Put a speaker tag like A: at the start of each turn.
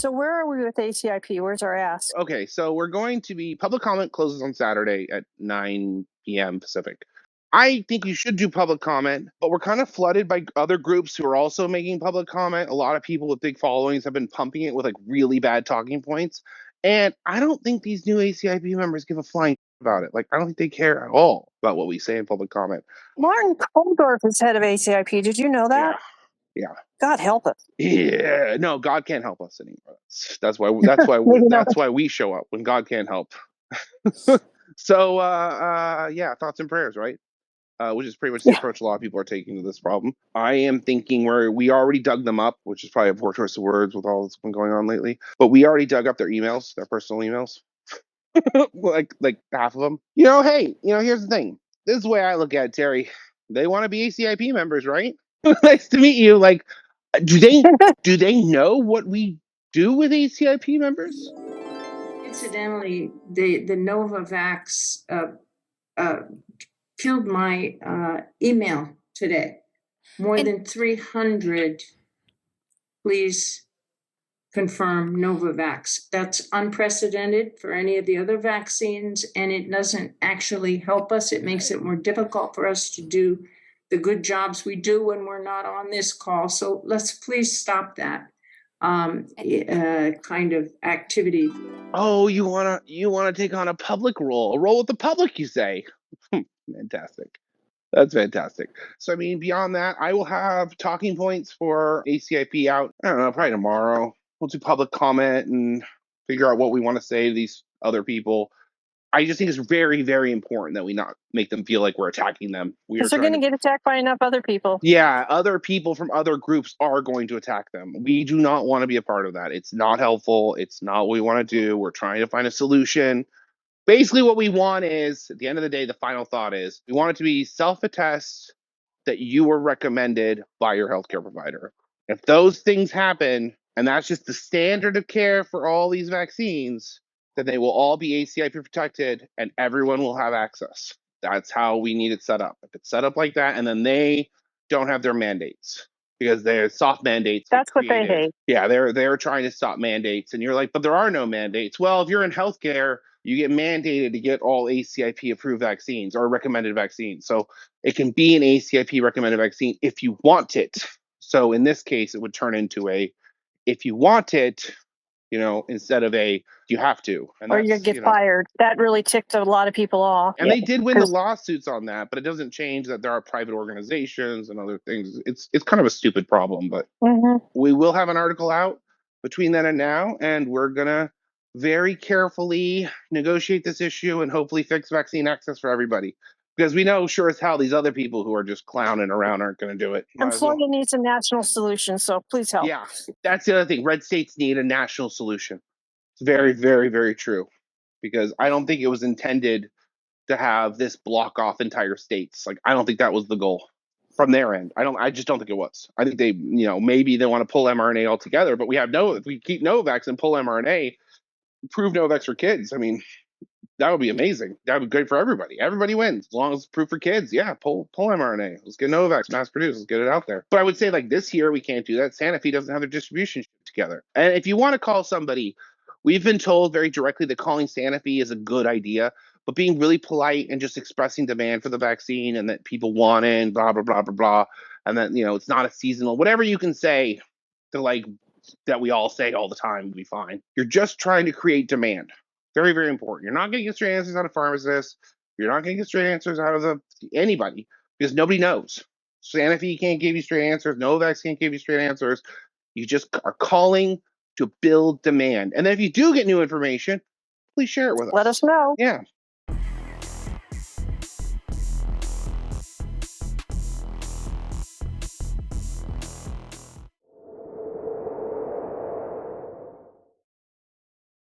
A: So where are we with ACIP? Where's our ask?
B: Okay, so we're going to be, public comment closes on Saturday at 9 p.m. Pacific. I think you should do public comment, but we're kind of flooded by other groups who are also making public comment. A lot of people with big followings have been pumping it with like really bad talking points. And I don't think these new ACIP members give a flying about it. Like, I don't think they care at all about what we say in public comment.
A: Martin Koldorf is head of ACIP. Did you know that?
B: Yeah.
A: God help us.
B: Yeah. No, God can't help us anymore. That's why
A: Maybe not.
B: that's why we show up when God can't help. So yeah, thoughts and prayers, right? Which is pretty much the
A: Yeah.
B: approach a lot of people are taking to this problem. I am thinking we already dug them up, which is probably a poor choice of words with all that's been going on lately. But we already dug up their emails, their personal emails, like half of them. Hey, here's the thing. This is the way I look at it, Terry. They want to be ACIP members, right? Nice to meet you. Like, do they know what we do with ACIP members?
C: Incidentally, the Novavax killed my email today. More than 300, please confirm Novavax. That's unprecedented for any of the other vaccines, and it doesn't actually help us. It makes it more difficult for us to do the good jobs we do when we're not on this call. So let's please stop that kind of activity.
B: Oh, you wanna take on a public role, a role with the public, you say? Fantastic. That's fantastic. So, I mean, beyond that, I will have talking points for ACIP out, I don't know, probably tomorrow. We'll do public comment and figure out what we want to say to these other people. I just think it's very, very important that we not make them feel like we're attacking them.
A: Because they're going to get attacked by enough other people.
B: Yeah, other people from other groups are going to attack them. We do not want to be a part of that. It's not helpful. It's not what we want to do. We're trying to find a solution. Basically, what we want is, at the end of the day, the final thought is, we want it to be self-attest that you were recommended by your healthcare provider. If those things happen, and that's just the standard of care for all these vaccines, then they will all be ACIP protected and everyone will have access. That's how we need it set up. If it's set up like that, and then they don't have their mandates because they're soft mandates.
A: That's what they hate.
B: Yeah, they're trying to stop mandates, and you're like, but there are no mandates. Well, if you're in healthcare, you get mandated to get all ACIP approved vaccines or recommended vaccines. So it can be an ACIP recommended vaccine if you want it. So in this case, it would turn into a if you want it, instead of a you have to.
A: Or you get fired. That really ticked a lot of people off.
B: And they did win the lawsuits on that, but it doesn't change that there are private organizations and other things. It's kind of a stupid problem, but we will have an article out between then and now, and we're going to very carefully negotiate this issue and hopefully fix vaccine access for everybody. Because we know sure as hell these other people who are just clowning around aren't going to do it.
A: And Florida needs a national solution, so please help.
B: Yeah, that's the other thing. Red states need a national solution. It's very, very, very true. Because I don't think it was intended to have this block off entire states. Like, I don't think that was the goal from their end. I just don't think it was. I think they, maybe they want to pull mRNA altogether, but if we keep Novavax and pull mRNA, prove Novavax for kids. I mean, that would be amazing. That would be great for everybody. Everybody wins as long as it's proof for kids. Yeah, pull mRNA. Let's get Novavax mass produced. Let's get it out there. But I would say like this year we can't do that. Sanofi doesn't have their distribution together. And if you want to call somebody, we've been told very directly that calling Sanofi is a good idea, but being really polite and just expressing demand for the vaccine and that people want it and blah, blah, blah, blah, blah. And that, it's not a seasonal, whatever you can say to like that we all say all the time will be fine. You're just trying to create demand. Very, very important. You're not going to get straight answers out of pharmacists. You're not going to get straight answers out of anybody because nobody knows. Sanofi can't give you straight answers. Novavax can't give you straight answers. You just are calling to build demand. And then if you do get new information, please share it with us.
A: Let us know.
B: Yeah.